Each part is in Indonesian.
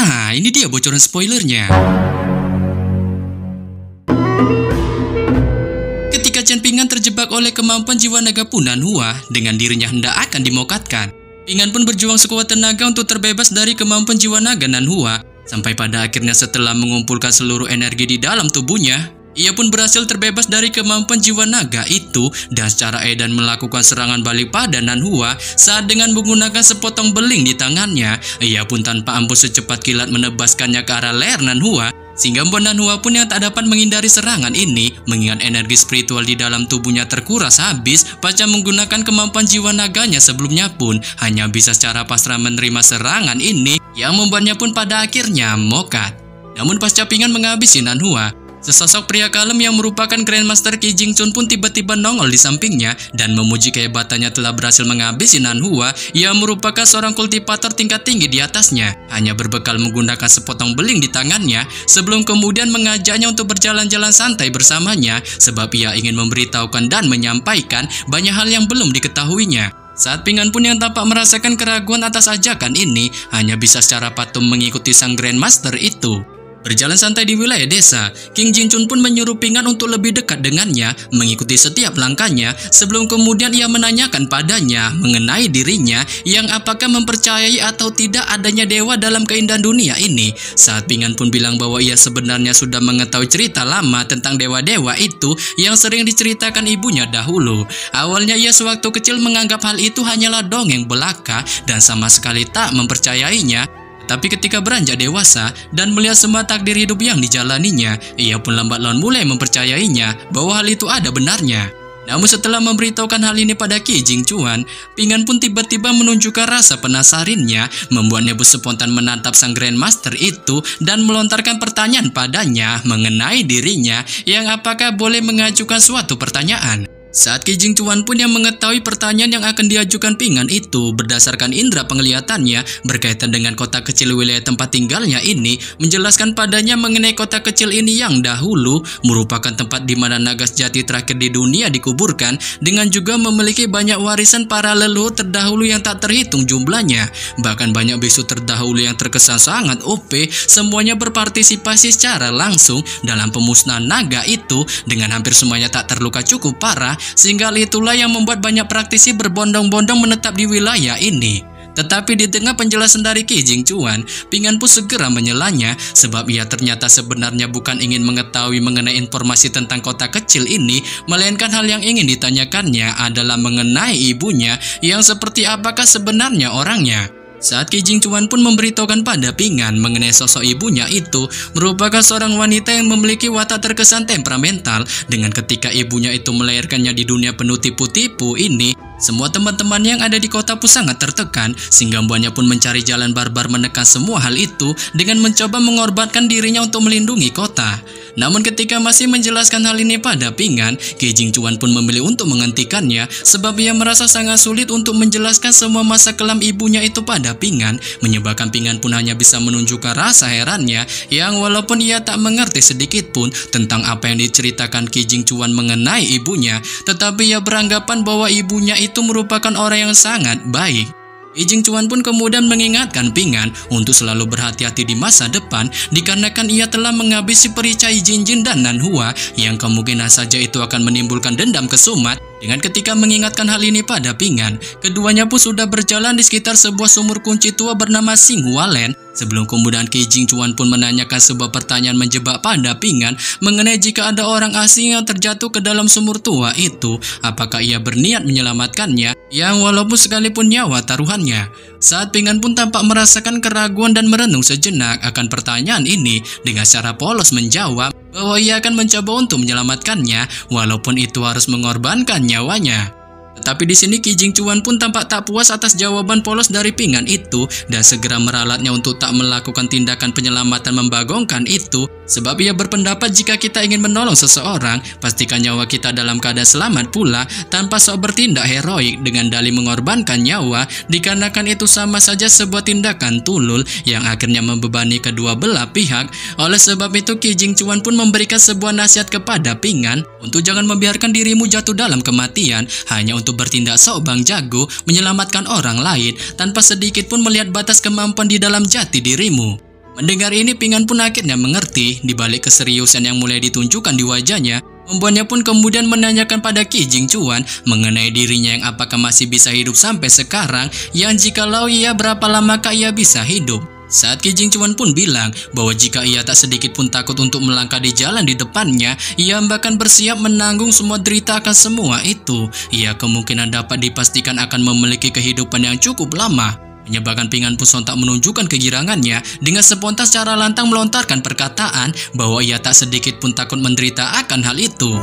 Nah, ini dia bocoran spoilernya. Ketika Chen Ping'an terjebak oleh kemampuan jiwa naga Punan Hua, dengan dirinya hendak akan dimokatkan, Ping'an pun berjuang sekuat tenaga untuk terbebas dari kemampuan jiwa naga Nan Hua. Sampai pada akhirnya setelah mengumpulkan seluruh energi di dalam tubuhnya, ia pun berhasil terbebas dari kemampuan jiwa naga itu dan secara edan melakukan serangan balik pada Nan Hua saat dengan menggunakan sepotong beling di tangannya. Ia pun tanpa ampun secepat kilat menebaskannya ke arah leher Nan Hua, sehingga Nan Hua pun yang tak dapat menghindari serangan ini, mengingat energi spiritual di dalam tubuhnya terkuras habis pasca menggunakan kemampuan jiwa naganya sebelumnya pun hanya bisa secara pasrah menerima serangan ini yang membuatnya pun pada akhirnya mokat. Namun pasca Ping'an menghabisi Nan Hua, sesosok pria kalem yang merupakan Grandmaster Qi Jingchun pun tiba-tiba nongol di sampingnya dan memuji kehebatannya telah berhasil menghabisi Nan Hua yang merupakan seorang kultivator tingkat tinggi di atasnya, hanya berbekal menggunakan sepotong beling di tangannya sebelum kemudian mengajaknya untuk berjalan-jalan santai bersamanya sebab ia ingin memberitahukan dan menyampaikan banyak hal yang belum diketahuinya. Saat Ping'an pun yang tampak merasakan keraguan atas ajakan ini hanya bisa secara patung mengikuti sang Grandmaster itu. Berjalan santai di wilayah desa, King Jingchun pun menyuruh Ping'an untuk lebih dekat dengannya, mengikuti setiap langkahnya, sebelum kemudian ia menanyakan padanya mengenai dirinya yang apakah mempercayai atau tidak adanya dewa dalam keindahan dunia ini. Saat Ping'an pun bilang bahwa ia sebenarnya sudah mengetahui cerita lama tentang dewa-dewa itu yang sering diceritakan ibunya dahulu. Awalnya ia sewaktu kecil menganggap hal itu hanyalah dongeng belaka dan sama sekali tak mempercayainya. Tapi ketika beranjak dewasa dan melihat semua takdir hidup yang dijalaninya, ia pun lambat laun mulai mempercayainya bahwa hal itu ada benarnya. Namun setelah memberitahukan hal ini pada Qi Jingchuan, Ping'an pun tiba-tiba menunjukkan rasa penasarannya, membuatnya pun spontan menatap sang Grandmaster itu dan melontarkan pertanyaan padanya mengenai dirinya yang apakah boleh mengajukan suatu pertanyaan. Saat Qi Jingchuan pun yang mengetahui pertanyaan yang akan diajukan Ping'an itu berdasarkan indera penglihatannya berkaitan dengan kota kecil wilayah tempat tinggalnya ini, menjelaskan padanya mengenai kota kecil ini yang dahulu merupakan tempat di mana naga sejati terakhir di dunia dikuburkan, dengan juga memiliki banyak warisan para leluhur terdahulu yang tak terhitung jumlahnya. Bahkan banyak biksu terdahulu yang terkesan sangat OP semuanya berpartisipasi secara langsung dalam pemusnahan naga itu, dengan hampir semuanya tak terluka cukup parah, sehingga itulah yang membuat banyak praktisi berbondong-bondong menetap di wilayah ini. Tetapi di tengah penjelasan dari Qi Jingchuan, Ping'an pun segera menyelanya sebab ia ternyata sebenarnya bukan ingin mengetahui mengenai informasi tentang kota kecil ini, melainkan hal yang ingin ditanyakannya adalah mengenai ibunya yang seperti apakah sebenarnya orangnya. Saat Qi Jingchuan pun memberitahukan pada Ping'an mengenai sosok ibunya itu merupakan seorang wanita yang memiliki watak terkesan temperamental, dengan ketika ibunya itu melahirkannya di dunia penuh tipu-tipu ini, semua teman-teman yang ada di kota pun sangat tertekan, sehingga membuatnya pun mencari jalan barbar menekan semua hal itu dengan mencoba mengorbankan dirinya untuk melindungi kota. Namun ketika masih menjelaskan hal ini pada Ping'an, Qi Jingchuan pun memilih untuk menghentikannya sebab ia merasa sangat sulit untuk menjelaskan semua masa kelam ibunya itu pada Ping'an, menyebabkan Ping'an pun hanya bisa menunjukkan rasa herannya yang walaupun ia tak mengerti sedikit pun tentang apa yang diceritakan Qi Jingchuan mengenai ibunya, tetapi ia beranggapan bahwa ibunya itu merupakan orang yang sangat baik. Qi Jingchuan pun kemudian mengingatkan Ping'an untuk selalu berhati-hati di masa depan dikarenakan ia telah menghabisi perisai Jinjin dan Nan Hua yang kemungkinan saja itu akan menimbulkan dendam kesumat. Dengan ketika mengingatkan hal ini pada Ping'an, keduanya pun sudah berjalan di sekitar sebuah sumur kunci tua bernama Xinghua-Land, sebelum kemudian Qi Jingchuan pun menanyakan sebuah pertanyaan menjebak pada Ping'an mengenai jika ada orang asing yang terjatuh ke dalam sumur tua itu, apakah ia berniat menyelamatkannya, yang walaupun sekalipun nyawa taruhannya. Saat Ping'an pun tampak merasakan keraguan dan merenung sejenak akan pertanyaan ini, dengan secara polos menjawab bahwa ia akan mencoba untuk menyelamatkannya walaupun itu harus mengorbankan nyawanya. Tetapi di sini Qi Jingchuan pun tampak tak puas atas jawaban polos dari Ping'an itu dan segera meralatnya untuk tak melakukan tindakan penyelamatan membagongkan itu, sebab ia berpendapat jika kita ingin menolong seseorang, pastikan nyawa kita dalam keadaan selamat pula tanpa sok bertindak heroik dengan dalih mengorbankan nyawa, dikarenakan itu sama saja sebuah tindakan tulul yang akhirnya membebani kedua belah pihak. Oleh sebab itu Qi Jingchuan pun memberikan sebuah nasihat kepada Ping'an untuk jangan membiarkan dirimu jatuh dalam kematian hanya untuk bertindak sok bang jago menyelamatkan orang lain tanpa sedikit pun melihat batas kemampuan di dalam jati dirimu. Mendengar ini, Ping An pun akhirnya mengerti di balik keseriusan yang mulai ditunjukkan di wajahnya. Membuatnya pun kemudian menanyakan pada Ki Jingchuan mengenai dirinya yang apakah masih bisa hidup sampai sekarang, yang jikalau iya berapa lamakah ia bisa hidup. Saat Ki Jingchuan pun bilang bahwa jika ia tak sedikit pun takut untuk melangkah di jalan di depannya, ia bahkan bersiap menanggung semua derita akan semua itu. Ia kemungkinan dapat dipastikan akan memiliki kehidupan yang cukup lama. Menyebabkan Ping An pun sontak menunjukkan kegirangannya dengan spontan secara lantang melontarkan perkataan bahwa ia tak sedikit pun takut menderita akan hal itu.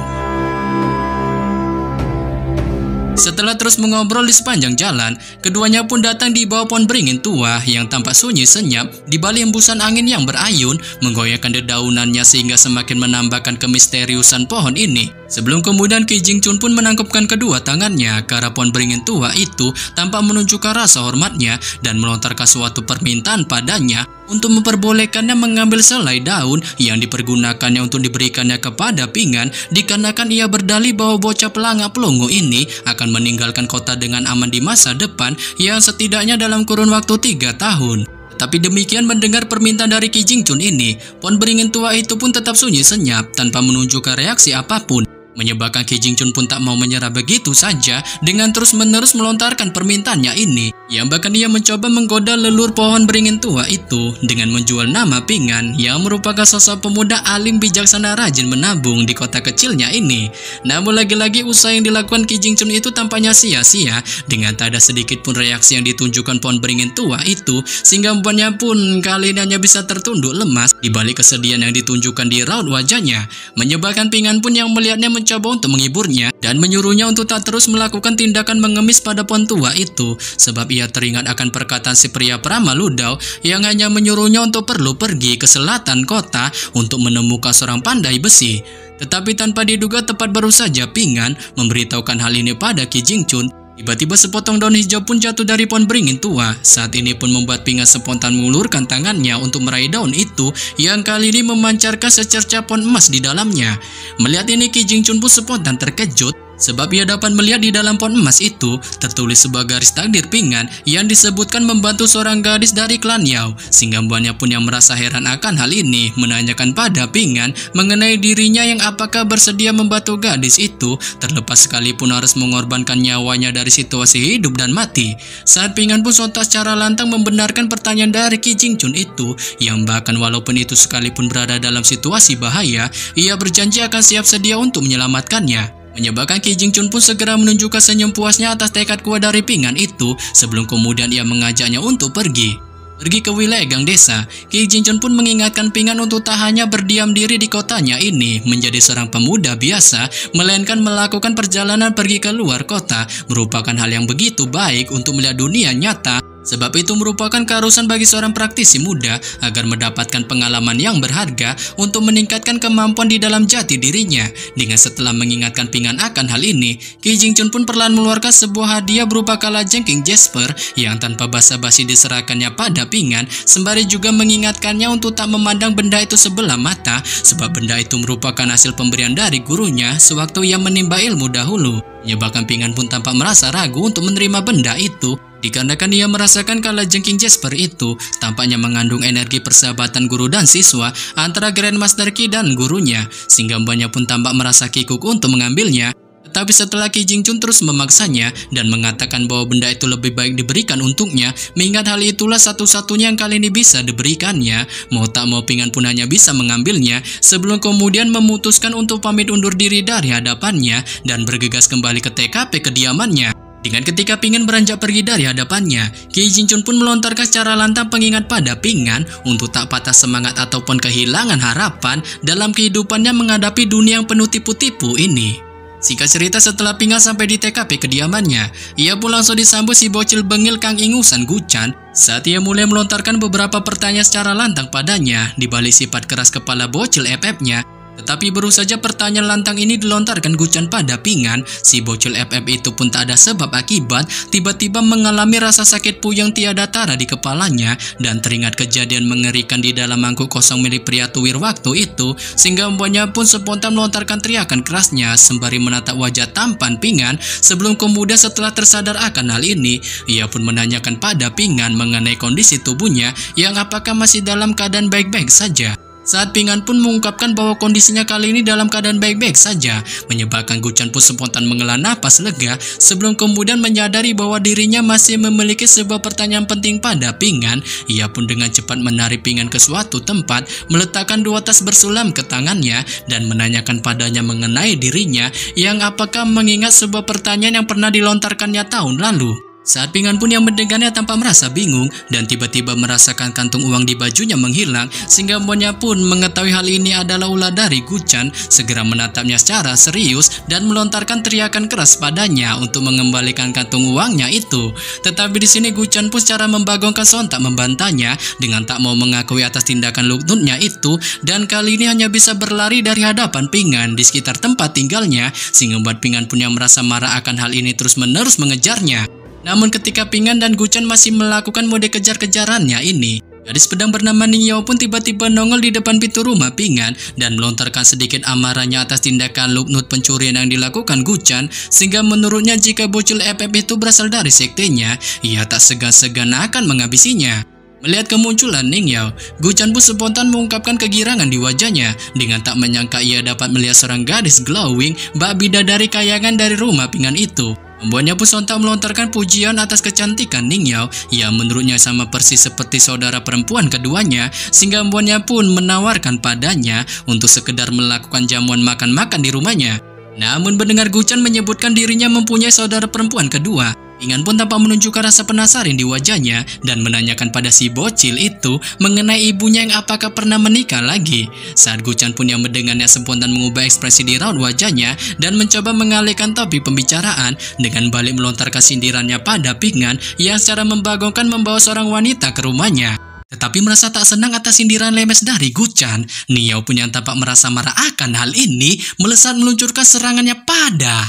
Setelah terus mengobrol di sepanjang jalan, keduanya pun datang di bawah pohon beringin tua yang tampak sunyi senyap di balik hembusan angin yang berayun menggoyahkan dedaunannya sehingga semakin menambahkan kemisteriusan pohon ini. Sebelum kemudian Ki Jingchun pun menangkupkan kedua tangannya ke arah pohon beringin tua itu tanpa menunjukkan rasa hormatnya dan melontarkan suatu permintaan padanya untuk memperbolehkannya mengambil selai daun yang dipergunakannya untuk diberikannya kepada Ping An, dikarenakan ia berdalih bahwa bocah pelangak pelongo ini akan meninggalkan kota dengan aman di masa depan yang setidaknya dalam kurun waktu 3 tahun. Tapi demikian, mendengar permintaan dari Ki Jingchun ini, pohon beringin tua itu pun tetap sunyi senyap tanpa menunjukkan reaksi apapun. Menyebabkan Ki Jingchun pun tak mau menyerah begitu saja dengan terus-menerus melontarkan permintaannya ini, yang bahkan ia mencoba menggoda lelur pohon beringin tua itu dengan menjual nama Ping An yang merupakan sosok pemuda alim bijaksana rajin menabung di kota kecilnya ini. Namun lagi-lagi usaha yang dilakukan Ki Jingchun itu tampaknya sia-sia dengan tak ada sedikit pun reaksi yang ditunjukkan pohon beringin tua itu, sehingga membuatnya pun kali ini hanya bisa tertunduk lemas di balik kesedihan yang ditunjukkan di raut wajahnya. Menyebabkan Ping An pun yang melihatnya mencoba untuk menghiburnya dan menyuruhnya untuk tak terus melakukan tindakan mengemis pada pohon tua itu, sebab ia teringat akan perkataan si pria peramal Ludao yang hanya menyuruhnya untuk perlu pergi ke selatan kota untuk menemukan seorang pandai besi. Tetapi tanpa diduga tepat baru saja Ping An memberitahukan hal ini pada Ki Jingchun, tiba-tiba sepotong daun hijau pun jatuh dari pohon beringin tua. Saat ini pun membuat Ping An spontan mengulurkan tangannya untuk meraih daun itu yang kali ini memancarkan secercah pohon emas di dalamnya. Melihat ini, Ki Jingchun pun spontan terkejut sebab ia dapat melihat di dalam pohon emas itu tertulis sebuah garis takdir Ping An yang disebutkan membantu seorang gadis dari klan Yao, sehingga mbaknya pun yang merasa heran akan hal ini menanyakan pada Ping An mengenai dirinya yang apakah bersedia membantu gadis itu terlepas sekalipun harus mengorbankan nyawanya dari situasi hidup dan mati. Saat Ping An pun sontak secara lantang membenarkan pertanyaan dari Ki Jingchun itu, yang bahkan walaupun itu sekalipun berada dalam situasi bahaya, ia berjanji akan siap sedia untuk menyelamatkannya. Menyebabkan Ki Jingchun pun segera menunjukkan senyum puasnya atas tekad kuat dari Ping An itu sebelum kemudian ia mengajaknya untuk pergi ke wilayah gang desa. Ki Jingchun pun mengingatkan Ping An untuk tak hanya berdiam diri di kotanya ini menjadi seorang pemuda biasa, melainkan melakukan perjalanan pergi ke luar kota merupakan hal yang begitu baik untuk melihat dunia nyata. Sebab itu merupakan keharusan bagi seorang praktisi muda agar mendapatkan pengalaman yang berharga untuk meningkatkan kemampuan di dalam jati dirinya. Dengan setelah mengingatkan Ping An akan hal ini, Ki Jingchun pun perlahan mengeluarkan sebuah hadiah berupa kalajeng King Jasper yang tanpa basa-basi diserahkannya pada Ping An, sembari juga mengingatkannya untuk tak memandang benda itu sebelah mata, sebab benda itu merupakan hasil pemberian dari gurunya sewaktu ia menimba ilmu dahulu. Menyebabkan Ping An pun tampak merasa ragu untuk menerima benda itu, dikarenakan ia merasakan kalajeng King Jasper itu tampaknya mengandung energi persahabatan guru dan siswa antara Grandmaster Qi dan gurunya, sehingga mbaknya pun tampak merasa kikuk untuk mengambilnya. Tetapi setelah Ki Jingchun terus memaksanya dan mengatakan bahwa benda itu lebih baik diberikan untuknya, mengingat hal itulah satu-satunya yang kali ini bisa diberikannya, mau tak mau Ping An pun hanya bisa mengambilnya sebelum kemudian memutuskan untuk pamit undur diri dari hadapannya dan bergegas kembali ke TKP kediamannya. Dengan ketika Ping An beranjak pergi dari hadapannya, Ki Jingchun pun melontarkan secara lantang pengingat pada Ping An untuk tak patah semangat ataupun kehilangan harapan dalam kehidupannya menghadapi dunia yang penuh tipu-tipu ini. Singkat cerita, setelah Ping An sampai di TKP kediamannya, ia pun langsung disambut si bocil bengil Kang Ingusan Guchan saat ia mulai melontarkan beberapa pertanyaan secara lantang padanya di balik sifat keras kepala bocil FF-nya. Tetapi baru saja pertanyaan lantang ini dilontarkan Guchan pada Ping An, si bocil FF itu pun tak ada sebab akibat tiba-tiba mengalami rasa sakit puyeng tiada tara di kepalanya dan teringat kejadian mengerikan di dalam mangkuk kosong milik pria tuwir waktu itu, sehingga mbaknya pun spontan melontarkan teriakan kerasnya sembari menatap wajah tampan Ping An. Sebelum kemudian setelah tersadar akan hal ini, ia pun menanyakan pada Ping An mengenai kondisi tubuhnya yang apakah masih dalam keadaan baik-baik saja. Saat Ping An pun mengungkapkan bahwa kondisinya kali ini dalam keadaan baik-baik saja, menyebabkan Guchan pun spontan menghela napas lega sebelum kemudian menyadari bahwa dirinya masih memiliki sebuah pertanyaan penting pada Ping An. Ia pun dengan cepat menarik Ping An ke suatu tempat, meletakkan 2 tas bersulam ke tangannya dan menanyakan padanya mengenai dirinya yang apakah mengingat sebuah pertanyaan yang pernah dilontarkannya tahun lalu. Saat Ping An pun yang mendengarnya tanpa merasa bingung dan tiba-tiba merasakan kantung uang di bajunya menghilang, sehingga mbaknya pun mengetahui hal ini adalah ulah dari Guchan, segera menatapnya secara serius dan melontarkan teriakan keras padanya untuk mengembalikan kantung uangnya itu. Tetapi di sini Guchan pun secara membagongkan sontak membantahnya dengan tak mau mengakui atas tindakan lupnutnya itu, dan kali ini hanya bisa berlari dari hadapan Ping An di sekitar tempat tinggalnya, sehingga membuat Ping An pun yang merasa marah akan hal ini terus-menerus mengejarnya. Namun ketika Ping An dan Guchan masih melakukan mode kejar-kejarannya ini, gadis pedang bernama Ning Yao pun tiba-tiba nongol di depan pintu rumah Ping An dan melontarkan sedikit amarahnya atas tindakan lupnut pencurian yang dilakukan Guchan, sehingga menurutnya jika bocil FF itu berasal dari sektenya, ia tak segan-segan akan menghabisinya. Melihat kemunculan Ning Yao, Guchan pun spontan mengungkapkan kegirangan di wajahnya dengan tak menyangka ia dapat melihat seorang gadis glowing bak bidadari kayangan dari rumah Ping An itu. Membuatnya pun sontak melontarkan pujian atas kecantikan Ning Yao yang menurutnya sama persis seperti saudara perempuan keduanya, sehingga membuatnya pun menawarkan padanya untuk sekedar melakukan jamuan makan-makan di rumahnya. Namun mendengar Guchan menyebutkan dirinya mempunyai saudara perempuan kedua, Ping An pun tampak menunjukkan rasa penasaran di wajahnya dan menanyakan pada si bocil itu mengenai ibunya yang apakah pernah menikah lagi. Saat Guchan pun yang mendengarnya spontan mengubah ekspresi di raut wajahnya dan mencoba mengalihkan topik pembicaraan dengan balik melontarkan sindirannya pada Ping An yang secara membagongkan membawa seorang wanita ke rumahnya. Tetapi merasa tak senang atas sindiran lemes dari Guchan, Ning Yao pun yang tampak merasa marah akan hal ini melesat meluncurkan serangannya pada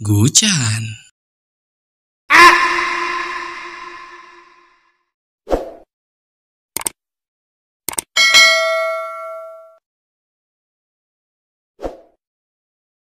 Guchan.